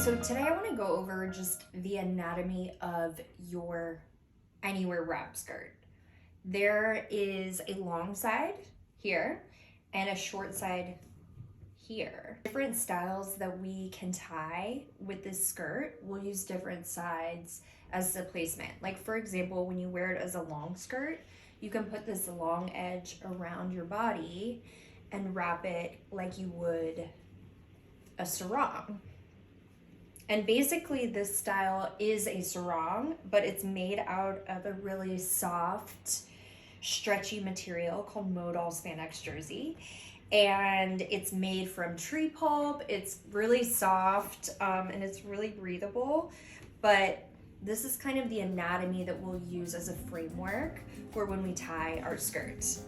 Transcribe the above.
So today I want to go over just the anatomy of your anywhere wrap skirt. There is a long side here and a short side here. Different styles that we can tie with this skirt, we'll use different sides as the placement. Like for example, when you wear it as a long skirt, you can put this long edge around your body and wrap it like you would a sarong. And basically this style is a sarong, but it's made out of a really soft, stretchy material called modal spandex jersey. And it's made from tree pulp. It's really soft and it's really breathable. But this is kind of the anatomy that we'll use as a framework for when we tie our skirts.